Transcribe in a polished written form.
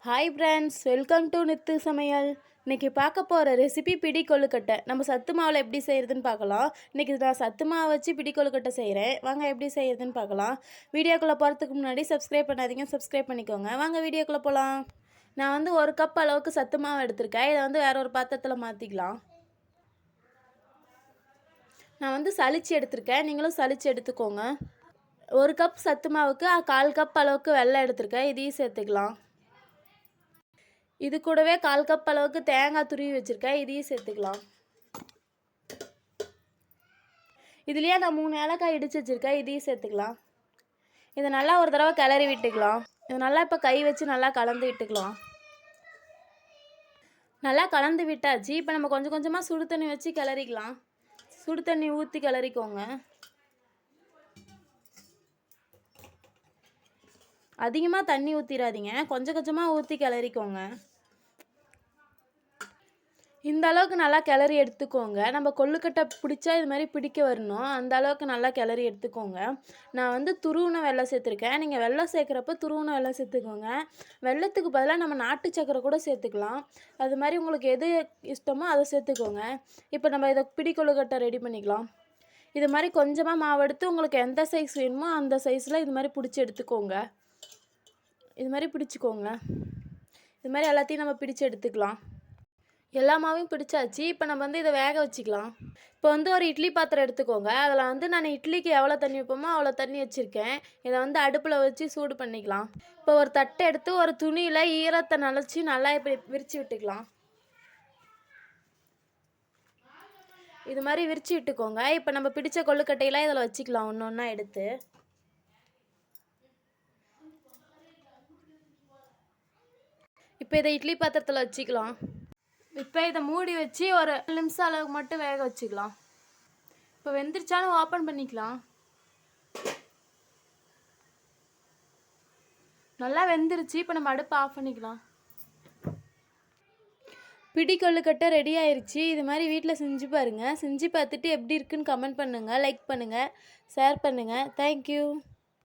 Hi friends, welcome to Nithu சமையல். இன்றைக்கி பார்க்க போகிற ரெசிபி பிடி கொழுக்கட்டை. நம்ம சத்து மாவில் எப்படி செய்கிறதுன்னு பார்க்கலாம். இன்றைக்கி நான் சத்து மாவு வச்சு பிடி கொழுக்கட்டை செய்கிறேன். வாங்க எப்படி செய்கிறதுன்னு பார்க்கலாம். வீடியோக்குள்ளே போகிறதுக்கு முன்னாடி சப்ஸ்கிரைப் பண்ணாதீங்க, சப்ஸ்கிரைப் பண்ணிக்கோங்க. வாங்க வீடியோக்குள்ளே போகலாம். நான் வந்து 1 கப் அளவுக்கு சத்து மாவு எடுத்திருக்கேன். இதை வந்து வேறு ஒரு பாத்திரத்தில் மாற்றிக்கலாம். நான் வந்து சலிச்சு எடுத்திருக்கேன், நீங்களும் சலிச்சு எடுத்துக்கோங்க. 1 கப் சத்து மாவுக்கு 1/4 கப் அளவுக்கு வெல்லம் எடுத்திருக்கேன், இதையும் சேர்த்துக்கலாம். இது கூடவே 1/4 கப் அளவுக்கு தேங்காய் துருவி வச்சுருக்கேன், இதையும் சேர்த்துக்கலாம். இதுலேயே நான் 3 ஏலக்காய் இடித்து வச்சுருக்கேன், இதையும் சேர்த்துக்கலாம். இதை நல்லா ஒரு தடவை கிளறி விட்டுக்கலாம். இதை நல்லா இப்போ கை வச்சு நல்லா கலந்து விட்டுக்கலாம். நல்லா கலந்து விட்டாச்சு. இப்போ நம்ம கொஞ்சம் கொஞ்சமாக சுடு தண்ணி வச்சு கிளறிக்கலாம். சுடு தண்ணி ஊற்றி கிளறிக்கோங்க. அதிகமாக தண்ணி ஊற்றிடாதீங்க, கொஞ்சம் கொஞ்சமாக ஊற்றி கிளறிக்கோங்க. இந்த அளவுக்கு நல்லா கிளறி எடுத்துக்கோங்க. நம்ம கொழுக்கட்டை பிடிச்சா இது மாதிரி பிடிக்க வரணும், அந்த அளவுக்கு நல்லா கிளறி எடுத்துக்கோங்க. நான் வந்து துருவின வெல்லம் சேர்த்துருக்கேன். நீங்கள் வெல்லம் சேர்க்குறப்ப துருவின வெல்லம் சேர்த்துக்கோங்க. வெல்லத்துக்கு பதிலாக நம்ம நாட்டு சக்கரை கூட சேர்த்துக்கலாம். அது மாதிரி உங்களுக்கு எது இஷ்டமோ அதை சேர்த்துக்கோங்க. இப்போ நம்ம இதை பிடி கொழுக்கட்டை ரெடி பண்ணிக்கலாம். இது மாதிரி கொஞ்சமாக மாவு எடுத்து உங்களுக்கு எந்த சைஸ் வேணுமோ அந்த சைஸில் இது மாதிரி பிடிச்சி எடுத்துக்கோங்க. இது மாதிரி பிடிச்சிக்கோங்க. இது மாதிரி எல்லாத்தையும் நம்ம பிடிச்சி எடுத்துக்கலாம். எல்லா மாவையும் பிடிச்சாச்சு. இப்போ நம்ம வந்து இதை வேக வச்சுக்கலாம். இப்போ வந்து ஒரு இட்லி பாத்திரம் எடுத்துக்கோங்க. அதில் வந்து நான் இட்லிக்கு எவ்வளோ தண்ணி வைப்போமோ அவ்வளோ தண்ணி வச்சுருக்கேன். இதை வந்து அடுப்பில் வச்சு சூடு பண்ணிக்கலாம். இப்போ ஒரு தட்டை எடுத்து ஒரு துணியில் ஈரத்தை நனைச்சி நல்லா இப்படி விரித்து விட்டுக்கலாம். இது மாதிரி விரித்து விட்டுக்கோங்க. இப்போ நம்ம பிடிச்ச கொழுக்கட்டையெல்லாம் இதில் வச்சுக்கலாம், ஒன்று ஒன்றா எடுத்து. இப்போ இதை இட்லி பாத்திரத்தில் வச்சுக்கலாம். இப்போ இதை மூடி வச்சு ஒரு 2 நிமிஷம் அளவுக்கு மட்டும் வேக வச்சுக்கலாம். இப்போ வெந்துருச்சாலும் ஓப்பன் பண்ணிக்கலாம். நல்லா வெந்துருச்சு. இப்போ நம்ம அடுப்பை ஆஃப் பண்ணிக்கலாம். பிடி கொழுக்கட்டை ரெடி ஆயிடுச்சு. இது மாதிரி வீட்டில் செஞ்சு பாருங்கள். செஞ்சு பார்த்துட்டு எப்படி இருக்குன்னு கமெண்ட் பண்ணுங்கள், லைக் பண்ணுங்கள், ஷேர் பண்ணுங்கள். தேங்க்யூ.